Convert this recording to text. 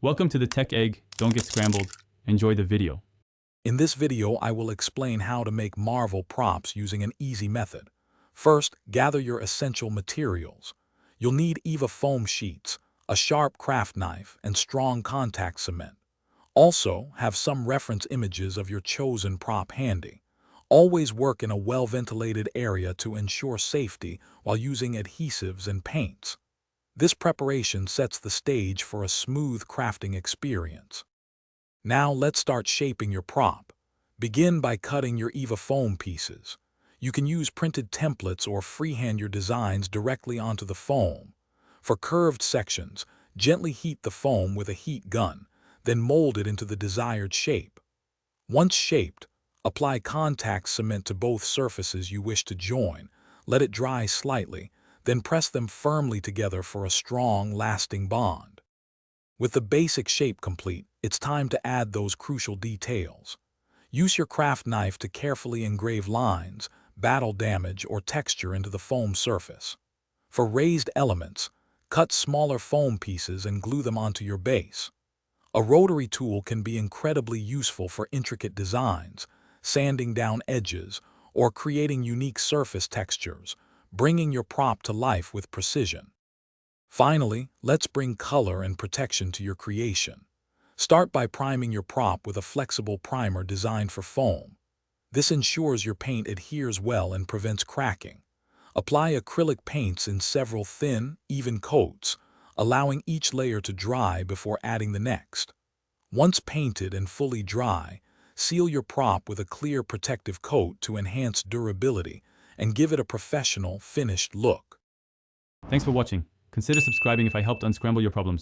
Welcome to the Tech Egg. Don't get scrambled. Enjoy the video. In this video, I will explain how to make Marvel props using an easy method. First, gather your essential materials. You'll need EVA foam sheets, a sharp craft knife, and strong contact cement. Also, have some reference images of your chosen prop handy. Always work in a well-ventilated area to ensure safety while using adhesives and paints. This preparation sets the stage for a smooth crafting experience. Now let's start shaping your prop. Begin by cutting your EVA foam pieces. You can use printed templates or freehand your designs directly onto the foam. For curved sections, gently heat the foam with a heat gun, then mold it into the desired shape. Once shaped, apply contact cement to both surfaces you wish to join. Let it dry slightly, then press them firmly together for a strong, lasting bond. With the basic shape complete, it's time to add those crucial details. Use your craft knife to carefully engrave lines, battle damage, or texture into the foam surface. For raised elements, cut smaller foam pieces and glue them onto your base. A rotary tool can be incredibly useful for intricate designs, sanding down edges, or creating unique surface textures, bringing your prop to life with precision. Finally, let's bring color and protection to your creation. Start by priming your prop with a flexible primer designed for foam. This ensures your paint adheres well and prevents cracking. Apply acrylic paints in several thin, even coats, allowing each layer to dry before adding the next. Once painted and fully dry, seal your prop with a clear protective coat to enhance durability and give it a professional, finished look. Thanks for watching. Consider subscribing if I helped unscramble your problems.